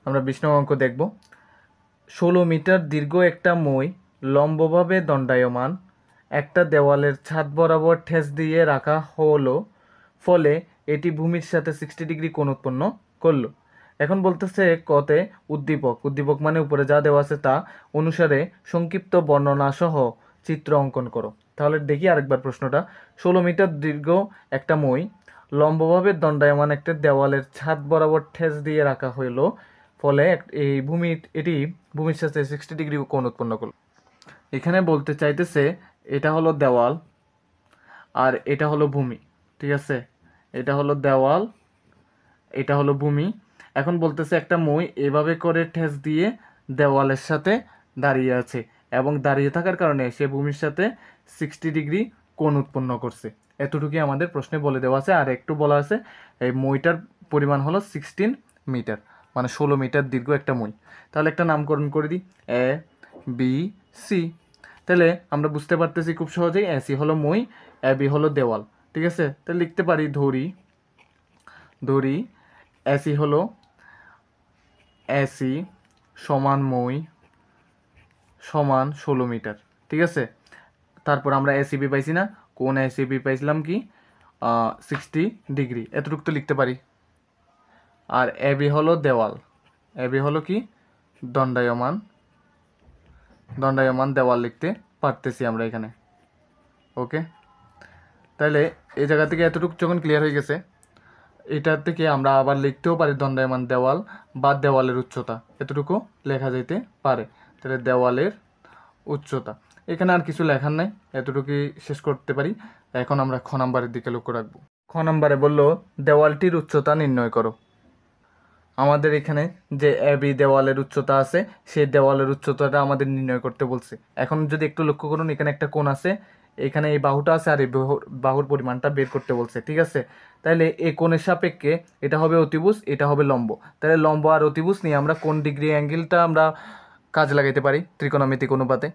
আমরা 20 নং অঙ্ক দেখব। 16 মিটার দীর্ঘ একটা মই লম্বভাবে দণ্ডায়মান একটা দেওয়ালের ছাদ বরাবর ঠেস দিয়ে রাখা হলো, ফলে এটি ভূমির সাথে 60 ডিগ্রি কোণ উৎপন্ন করলো। এখন বলতেছে কতে উদ্দীপক মানে উপরে যা দেওয়া আছে তা অনুসারে সংক্ষিপ্ত বর্ণনা সহ চিত্র অঙ্কন করো। তাহলে দেখি আরেকবার প্রশ্নটা। 16 মিটার দীর্ঘ একটা মই লম্বভাবে দণ্ডায়মান একটা দেওয়ালের ছাদ বরাবর ঠেস দিয়ে রাখা হলো, ফলে এটি ভূমির সাথে 60 ডিগ্রি কোণ উৎপন্ন করলো। এখানে বলতে চাইতেছে এটা হলো দেওয়াল আর এটা হলো ভূমি, ঠিক আছে? এটা হলো দেওয়াল, এটা হলো ভূমি। এখন বলতেছে একটা মই এভাবে করে ঠেস দিয়ে দেওয়ালের সাথে দাঁড়িয়ে আছে এবং দাঁড়িয়ে থাকার কারণে সে ভূমির সাথে 60 ডিগ্রি কোণ উৎপন্ন করছে। এতটুকুই আমাদের প্রশ্নে বলে দেওয়া আছে। আর একটু বলা আছে এই মইটার পরিমাণ হলো 16 মিটার, মানে 16 মিটার দীর্ঘ একটা মই। তাহলে একটা নামকরণ করে দিই, এ বি সি। তাহলে আমরা বুঝতে পারতেছি খুব সহজেই এ সি হলো মই, এ বি হলো দেওয়াল, ঠিক আছে? তাহলে লিখতে পারি ধরি এসি হলো এসি সমান মই সমান 16 মিটার, ঠিক আছে? তারপর আমরা এসিবি পাইছি না, কোন এসিবি পাইছিলাম কি 60 ডিগ্রি, এতটুকু তো লিখতে পারি। আর এবি হলো দেওয়াল, এবি হলো কি দণ্ডায়মান দেওয়াল লিখতে পারতেছি আমরা এখানে। ওকে, তাহলে এই জায়গা থেকে এতটুকু যখন ক্লিয়ার হয়ে গেছে, এটার থেকে আমরা আবার লিখতেও পারি দণ্ডায়মান দেওয়াল বা দেওয়ালের উচ্চতা, এতটুকু লেখা যেতে পারে। তাহলে দেওয়ালের উচ্চতা, এখানে আর কিছু লেখার নাই, এতটুকুই শেষ করতে পারি। এখন আমরা খ নাম্বারের দিকে লক্ষ্য রাখবো। খ নাম্বারে বললো দেওয়ালটির উচ্চতা নির্ণয় করো। আমাদের এখানে যে এবি দেওয়ালের উচ্চতা আছে, সেই দেওয়ালের উচ্চতাটা আমাদের নির্ণয় করতে বলছে। এখন যদি একটু লক্ষ্য করুন, এখানে একটা কোণ আছে, এখানে এই বাহুটা আছে, আর এই বাহুর পরিমাণটা বের করতে বলছে, ঠিক আছে? তাহলে এই কোণের সাপেক্ষে এটা হবে অতিভুজ, এটা হবে লম্ব। তাহলে লম্ব আর অতিভুজ নিয়ে আমরা কোন ডিগ্রি অ্যাঙ্গেলটা আমরা কাজে লাগাইতে পারি ত্রিকোণমিতিক অনুপাতে।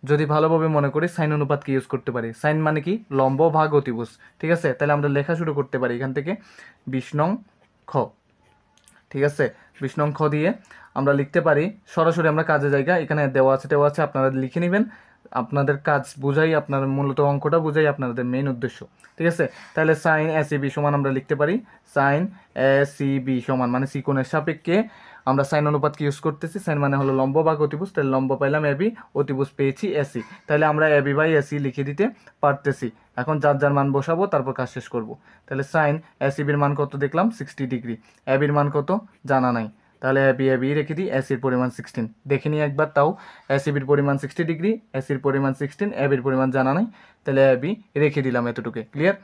যদি ভালোভাবে মনে করি সাইন অনুপাতকে ইউজ করতে পারি। সাইন মানে কি লম্ব ভাগ অতিভুজ, ঠিক আছে? তাহলে আমরা লেখা শুরু করতে পারি এখান থেকে 20 নং খ, ঠিক আছে? 20 নং খ দিয়ে আমরা লিখতে পারি, সরাসরি আমরা কাজে জায়গা এখানে দেওয়া আছে, আপনারা লিখে নেবেন। আপনাদের কাজ বুঝাই, আপনার মূলত অঙ্কটা বুঝাই আপনাদের মেইন উদ্দেশ্য, ঠিক আছে? তাহলে সাইন এসিবি সমান আমরা লিখতে পারি সাইন এসিবি সমান, মানে সি কোণের সাপেক্ষে আমরা সাইন অনুপাতকে ইউজ করতেছি। সাইন মানে হলো লম্ব ভাগ অতিভুজ, তাহলে লম্ব পাইলাম এবি, অতিভুজ পেয়েছি এসি। তাহলে আমরা এবি বাই এসি লিখে দিতে পারতেছি। এখন যার যার মান বসাবো, তারপর কাজ শেষ করব। তাহলে সাইন এসিবির মান কত দেখলাম 60 ডিগ্রি, এবির মান কত জানা নাই, তাহলে এবি রেখে দিই, এসির পরিমাণ 16 দেখে নিই একবার। তাও এসিবির পরিমাণ 60 ডিগ্রি, এসির পরিমাণ 16, এবির পরিমাণ জানা নাই, তাহলে এবি রেখে দিলাম, এতটুকু ক্লিয়ার।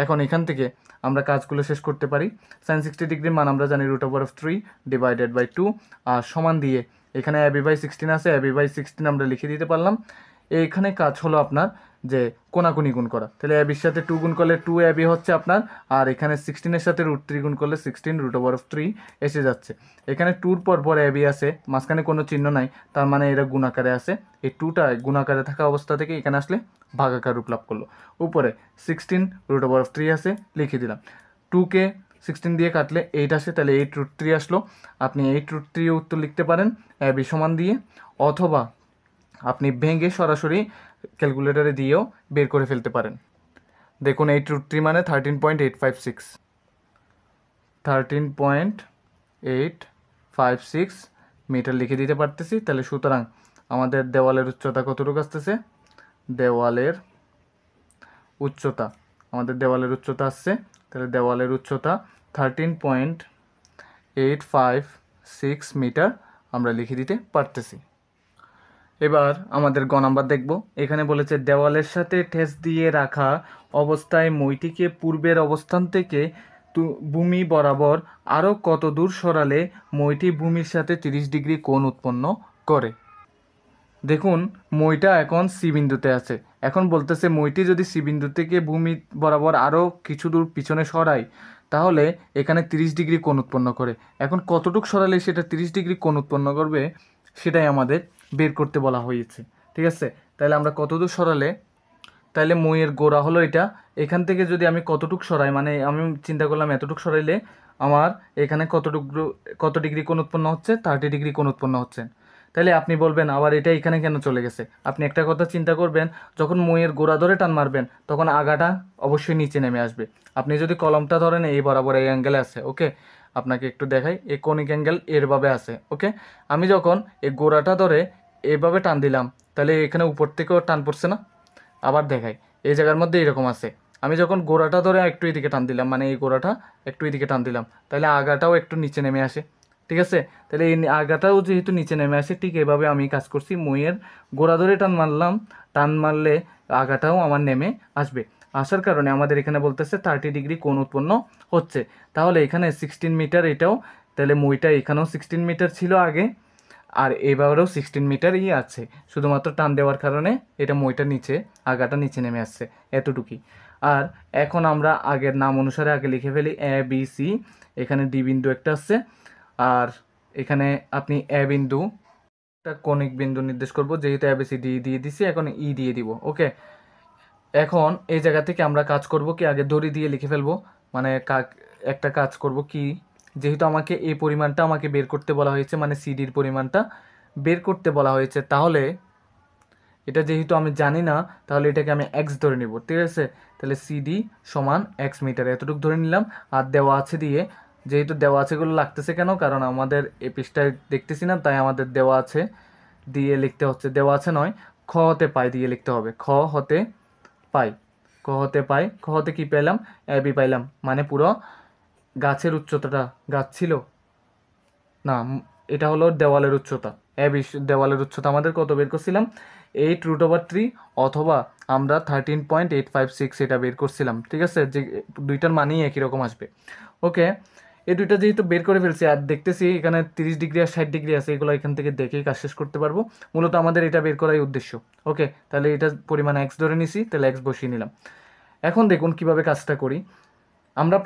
এখন এখান থেকে আমরা কাজগুলো শেষ করতে পারি। সাইন 60 ডিগ্রির মান আমরা জানি √3 ডিভাইডেড বাই 2, আর সমান দিয়ে এখানে এবি বাই 16 আছে, এবি বাই 16 আমরা লিখে দিতে পারলাম। এইখানে কাজ হলো আপনার যে কোনাকুনি গুণ করা। তাহলে এবির সাথে 2 গুণ করলে 2 এবি হচ্ছে আপনার, আর এখানে 16-এর সাথে √3 গুণ করলে 16 √3 এসে যাচ্ছে। এখানে 2-র পর এবি আছে, মাঝখানে কোনো চিহ্ন নাই, তার মানে এরা গুণাকারে আছে। এই 2টা গুণাকারে থাকা অবস্থা থেকে এখানে আসলে ভাগাকার রূপ লাভ করলো। উপরে 16 √3 আছে, লিখে দিলাম। 2কে 16 দিয়ে কাটলে 8 আসে, তাহলে 8√3 আসলো। আপনি 8√3 উত্তর লিখতে পারেন এবি সমান দিয়ে, অথবা আপনি ভেঙে সরাসরি ক্যালকুলেটরে দিয়েও বের করে ফেলতে পারেন। দেখুন 8√3 মানে 13.856, 13.856 মিটার লিখে দিতে পারতেছি। তাহলে সুতরাং আমাদের দেওয়ালের উচ্চতা কতটুকু আসতেছে, দেওয়ালের উচ্চতা আসছে, তাহলে দেওয়ালের উচ্চতা 13.856 মিটার আমরা লিখে দিতে পারতেছি। এবার আমাদের গ নাম্বার দেখব। এখানে বলেছে দেওয়ালের সাথে ঠেস দিয়ে রাখা অবস্থায় মইটিকে পূর্বের অবস্থান থেকে ভূমি বরাবর আরও কত দূর সরালে মইটি ভূমির সাথে 30 ডিগ্রি কোণ উৎপন্ন করে। দেখুন মইটা এখন সি বিন্দুতে আছে। এখন বলতেছে মইটি যদি সি বিন্দু থেকে ভূমি বরাবর আরও কিছু দূর পিছনে সরাই, তাহলে এখানে 30 ডিগ্রি কোণ উৎপন্ন করে। এখন কতটুকু সরালে সেটা 30 ডিগ্রি কোণ উৎপন্ন করবে, সেটাই আমাদের বের করতে বলা হয়েছে, ঠিক আছে? তাহলে আমরা কতদূর সরালে, তাহলে মইয়ের গোড়া হলো এটা, এখান থেকে যদি আমি কতটুক সরাই, মানে আমি চিন্তা করলাম এতটুক সরাইলে আমার এখানে কত ডিগ্রি কোণ উৎপন্ন হচ্ছে, 30 ডিগ্রি কোণ উৎপন্ন হচ্ছে। তাহলে আপনি বলবেন আবার এটা এখানে কেন চলে গেছে? আপনি একটা কথা চিন্তা করবেন, যখন মইয়ের গোড়া ধরে টান মারবেন তখন আগাটা অবশ্যই নিচে নেমে আসবে। আপনি যদি কলমটা ধরেন এই বরাবর এই অ্যাঙ্গেলে আছে, ওকে, আপনাকে একটু দেখাই, এই কনিক অ্যাঙ্গেল এরভাবে আছে, ওকে। আমি যখন এই গোড়াটা ধরে এইভাবে টান দিলাম তাহলে এখানে উপর থেকেও টান পড়ছে না? আবার দেখাই, এই জায়গার মধ্যে এরকম আছে। আমি যখন গোড়াটা ধরে একটু এদিকে টান দিলাম, মানে এই গোড়াটা একটু এদিকে টান দিলাম, তাহলে আগাটাও একটু নিচে নেমে আসে, ঠিক আছে? তাহলে এই আগাটাও যেহেতু নিচে নেমে আসে, ঠিক এভাবে আমি কাজ করছি, মইয়ের গোড়া ধরে টান মারলাম, টান মারলে আগাটাও আমার নেমে আসবে। আসার কারণে আমাদের এখানে বলতেছে 30 ডিগ্রি কোণ উৎপন্ন হচ্ছে। তাহলে এখানে 16 মিটার এটাও, তাহলে মইটা এখানেও 16 মিটার ছিল আগে, আর এবারেও 16 মিটারই আছে। শুধুমাত্র টান দেওয়ার কারণে এটা মইটা নিচে, আগাটা নিচে নেমে আসছে, এতটুকুই। আর এখন আমরা আগের নাম অনুসারে আগে লিখে ফেলি এ বি সি। এখানে ডি বিন্দু একটা আছে, আর এখানে আপনি এ বিন্দু একটা কৌণিক বিন্দু নির্দেশ করব, যেহেতু এ বি সি ডি দিয়ে দিছি, এখন ই দিয়ে দিব, ওকে। এখন এই জায়গা থেকে আমরা কাজ করব কি, আগে দড়ি দিয়ে লিখে ফেলবো, মানে একটা কাজ করব কি, যেহেতু আমাকে এই পরিমাণটা আমাকে বের করতে বলা হয়েছে, মানে সিডির পরিমাণটা বের করতে বলা হয়েছে, তাহলে এটা যেহেতু আমি জানি না, তাহলে এটাকে আমি এক্স ধরে নিব, ঠিক আছে? তাহলে সিডি সমান এক্স মিটার, এতটুকু ধরে নিলাম। আর দেওয়া আছে দিয়ে, যেহেতু দেওয়া আছে গুলো লাগতেছে কেন, কারণ আমাদের এই পৃষ্ঠায় দেখতেছি না, তাই আমাদের দেওয়া আছে দিয়ে লিখতে হচ্ছে, দেওয়া আছে নয়, খ হতে পাই দিয়ে লিখতে হবে, খ হতে পাই, ক হতে পাই, খ হতে কি পেলাম, এ বি পাইলাম, মানে পুরো গাছের উচ্চতাটা, গাছ ছিল না, এটা হলো দেওয়ালের উচ্চতা, দেওয়ালের উচ্চতা আমাদের কত বের করছিলাম, 8√3, অথবা আমরা 13.856 এটা বের করছিলাম, ঠিক আছে? যে দুইটার মানেই একই রকম আসবে, ওকে। এই দুইটা যেহেতু বের করে ফেলছি, আর দেখতেছি এখানে 30 ডিগ্রি আর 60 ডিগ্রি আছে, এগুলো এখান থেকে দেখেই কাজ শেষ করতে পারবো। মূলত আমাদের এটা বের করাই উদ্দেশ্য, ওকে। তাহলে এটা পরিমাণ এক্স ধরে নিছি, তাহলে এক্স বসিয়ে নিলাম। এখন দেখুন কিভাবে কাজটা করি। আমরা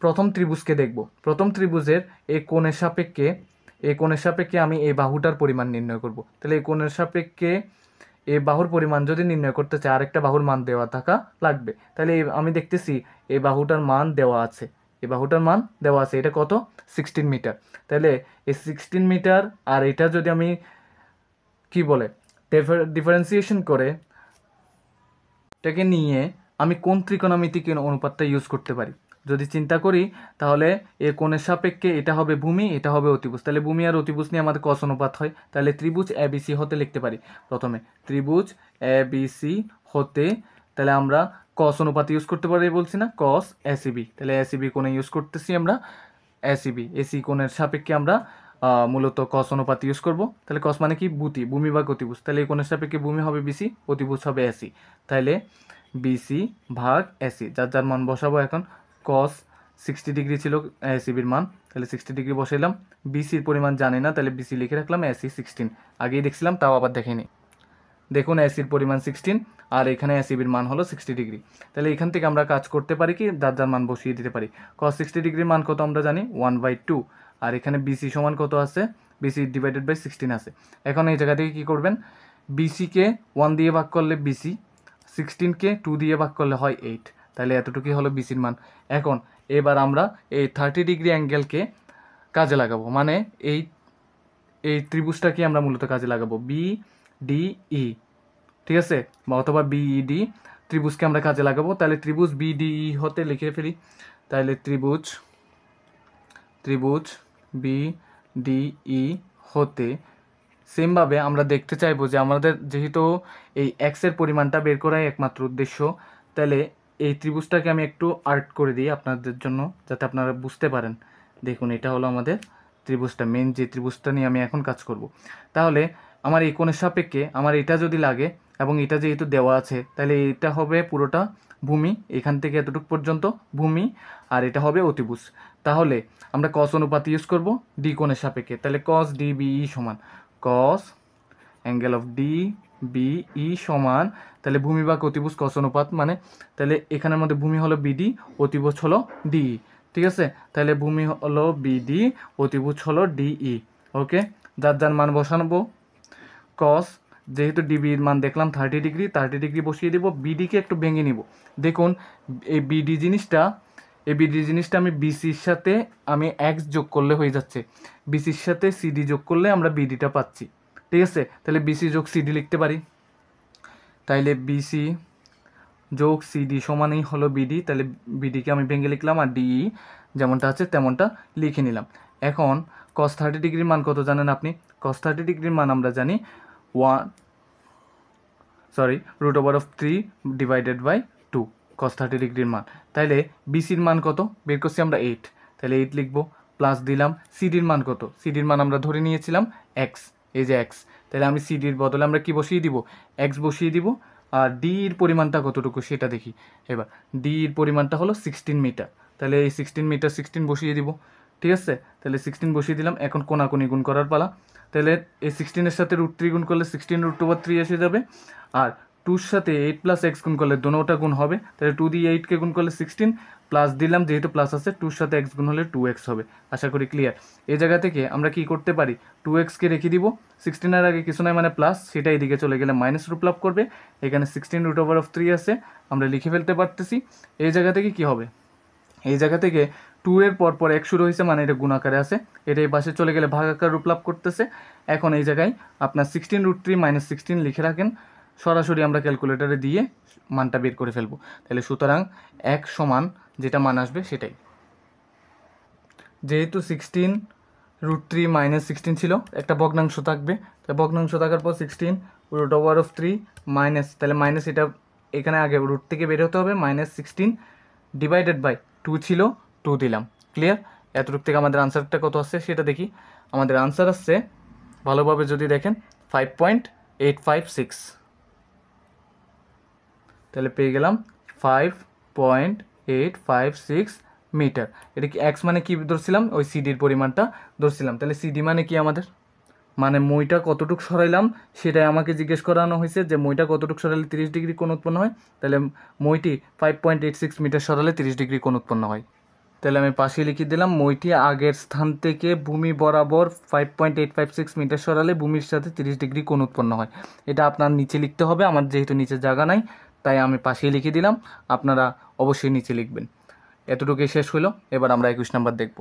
প্রথম ত্রিভুজকে দেখব। প্রথম ত্রিভুজের এই কোণের সাপেক্ষে আমি এই বাহুটার পরিমাণ নির্ণয় করব। তাহলে এই কোণের সাপেক্ষে এই বাহুর পরিমাণ যদি নির্ণয় করতে চাই, আরেকটা বাহুর মান দেওয়া থাকা লাগবে। তাহলে আমি দেখতেছি এই বাহুটার মান দেওয়া আছে, এই বাহুটার মান দেওয়া আছে, এটা কত, 16 মিটার। তাহলে এই 16 মিটার আর এটা যদি আমি কি বলে ডিফারেন্সিয়েশন করে এটাকে নিয়ে আমি কোন ত্রিকোণমিতিক অনুপাতটা ইউজ করতে পারি, যদি চিন্তা করি, তাহলে এ কোণের সাপেক্ষে এটা হবে ভূমি, এটা হবে অতিভুজ। তাহলে ভূমি আর অতিভুজ নিয়ে আমাদের কস অনুপাত হয়। তাহলে ত্রিভুজ এ বি সি হতে লিখতে পারি প্রথমে, ত্রিভুজ এ বি সি হতে, তাহলে আমরা কস অনুপাত ইউজ করতে পারি বলছি না, কস এসিবি। তাহলে এসিবি কোণে ইউজ করতেছি আমরা, এসিবি এসি কোণের সাপেক্ষে আমরা মূলত কস অনুপাত ইউজ করব। তাহলে কস মানে কি, ভূমি বা অতিভুজ। তাহলে এই কোণের সাপেক্ষে ভূমি হবে বিসি, অতিভুজ হবে এসি। তাহলে বিসি ভাগ এসি, যার যার মান বসাবো। এখন কস 60 ডিগ্রি ছিল এসিবির মান, তাহলে 60 ডিগ্রি বসাইলাম। বিসির পরিমাণ জানি না, তাহলে বিসি লিখে রাখলাম, এসি 16, আগেই দেখছিলাম তাও আবার দেখিনি। দেখুন এসির পরিমাণ 16 আর এখানে এসিবির মান হলো 60 ডিগ্রি। তাহলে এখান থেকে আমরা কাজ করতে পারি কি, যার যার মান বসিয়ে দিতে পারি। cos 60 ডিগ্রির মান কত আমরা জানি, 1/2। আর এখানে বিসি সমান কত আছে, বিসি ডিভাইডেড বাই 16 আছে। এখন এই জায়গা থেকে কী করবেন, বিসিকে 1 দিয়ে ভাগ করলে বিসি, 16কে 2 দিয়ে ভাগ করলে হয় 8, তাহলে এতটুকুই হলো বিসির মান। এখন এবার আমরা এই 30 ডিগ্রি অ্যাঙ্গেলকে কাজে লাগাবো, মানে এই এই ত্রিভুজটাকে আমরা মূলত কাজে লাগাবো, বি ডি ই, ঠিক আছে, বা অথবা বিইডি ত্রিভুজকে আমরা কাজে লাগাবো। তাহলে ত্রিভুজ বিডিই হতে লিখে ফেলি, তাহলে ত্রিভুজ বিডিই হতে সেমভাবে আমরা দেখতে চাইবো যে আমাদের যেহেতু এই এক্সের পরিমাণটা বের করাই একমাত্র উদ্দেশ্য, তাহলে এই ত্রিভুজটাকে আমি একটু আর্ট করে দিই আপনাদের জন্য, যাতে আপনারা বুঝতে পারেন। দেখুন এটা হলো আমাদের ত্রিভুজটা, মেন যে ত্রিভুজটা নিয়ে আমি এখন কাজ করব। তাহলে আমার এই কোণের সাপেক্ষে আমার এটা যদি লাগে, এবং এটা যেহেতু দেওয়া আছে, তাহলে এটা হবে পুরোটা ভূমি, এখান থেকে এতটুকু পর্যন্ত ভূমি, আর এটা হবে অতিভুজ। তাহলে আমরা কস অনুপাত ইউজ করব ডি কোণের সাপেক্ষে। তাহলে কস ডি বিই সমান কস অ্যাঙ্গেল অফ ডি বিই সমান, তাহলে ভূমি বা অতিভুজ কস অনুপাত, মানে তাহলে এখানের মধ্যে ভূমি হলো বিডি, অতিভুজ হলো ডিই, ঠিক আছে? তাহলে ভূমি হলো বিডি, অতিভুজ হলো ডিই, ওকে। যার যার মান বসানো, কস যেহেতু ডিবির মান দেখলাম 30 ডিগ্রি বসিয়ে দেবো, বিডিকে একটু ভেঙে নিব। দেখুন এই বিডি জিনিসটা আমি বিসির সাথে আমি এক্স যোগ করলে হয়ে যাচ্ছে, বিসির সাথে সিডি যোগ করলে আমরা বিডিটা পাচ্ছি। ঠিক আছে, তাহলে বিসি যোগ সিডি লিখতে পারি। তাইলে বিসি যোগ সিডি সমানই হলো বিডি, তাহলে বিডিকে আমি ভেঙে লিখলাম আর ডিই যেমনটা আছে তেমনটা লিখে নিলাম। এখন cos 30 ডিগ্রির মান কত জানেন আপনি? cos 30 ডিগ্রির মান আমরা জানি √3 ডিভাইডেড বাই 2 cos 30 ডিগ্রির মান। তাইলে বিসির মান কত বের করছি আমরা 8, তাহলে 8 লিখবো, প্লাস দিলাম সিডির মান কত, সিডির মান আমরা ধরে নিয়েছিলাম এক্স, এই যে এক্স, তাহলে আমি সিডির বদলে আমরা কি বসিয়ে দিব, এক্স বসিয়ে দিব। আর ডির পরিমাণটা কতটুকু সেটা দেখি। এবার ডির পরিমাণটা হলো 16 মিটার, তাহলে এই 16 মিটার 16 বসিয়ে দিব। ঠিক আছে, তাহলে 16 বসিয়ে দিলাম। এখন কোনাকুনি গুণ করার পালা। তাহলে এই 16-এর সাথে √3 গুণ করলে 16√3 এসে যাবে, আর 2-র সাথে 8 প্লাস এক্স গুণ করলে দোনোটা গুণ হবে, তাহলে 2 দিয়ে 8কে গুণ করলে 16, প্লাস দিলাম যেহেতু প্লাস আছে, 2-র সাথে এক্স গুণ হলে 2x হবে। আশা করি ক্লিয়ার। এই জায়গা থেকে আমরা কি করতে পারি, 2xকে রেখে দিব, 16-এর আগে কিছু নয় মানে প্লাস, সেটা এদিকে চলে গেলে মাইনাস রূপ লাভ করবে। এখানে 16√3 আছে, আমরা লিখে ফেলতে পারতেছি। এই জায়গা থেকে কি হবে, এই জায়গা থেকে 2 এর পর 1 শুরু হয়েছে মানে এটা গুণাকারে আছে, এটা এই পাশে চলে গেলে ভাগাকার রূপ লাভ করতেছে। এখন এই জায়গায় আপনার 16√3 - 16 লিখে রাখেন, সরাসরি আমরা ক্যালকুলেটারে দিয়ে মানটা বের করে ফেলবো। তাহলে সুতরাং 1 সমান যেটা মান আসবে সেটাই, যেহেতু 16√3 - 16 ছিল, একটা ভগ্নাংশ থাকবে, তাই ভগ্নাংশ থাকার পর 16√3 মাইনাস, তাহলে মাইনাস এটা এখানে আগে রুট থেকে বের হতে হবে, -16 ডিভাইডেড বাই 2 ছিল 2 দিলাম। ক্লিয়ার? এতটুকু থেকে আমাদের আনসারটা কত আসছে সেটা দেখি। আমাদের আনসার আসছে, ভালোভাবে যদি দেখেন, 5.856। তাহলে পেয়ে গেলাম 5.856 মিটার। এটা কি এক্স মানে কি ধরছিলাম, ওই সিডির পরিমাণটা ধরছিলাম। তাহলে সিডি মানে কি আমাদের, মানে মইটা কতটুক সরাইলাম সেটাই আমাকে জিজ্ঞেস করানো হয়েছে, যে মইটা কতটুক সরালে 30 ডিগ্রি কোণ উৎপন্ন হয়। তাহলে মইটি 5.86 মিটার সরালে 30 ডিগ্রি কোণ উৎপন্ন হয়। তাহলে আমি পাশে লিখে দিলাম, মইটি আগের স্থান থেকে ভূমি বরাবর 5.856 মিটার সরালে ভূমির সাথে 30 ডিগ্রি কোণ উৎপন্ন হয়। এটা আপনার নিচে লিখতে হবে, আমার যেহেতু নিচে জায়গা নাই তাই আমি পাশেই লিখে দিলাম, আপনারা অবশ্যই নিচে লিখবেন। এতটুকুই শেষ হলো, এবার আমরা 21 নাম্বার দেখব।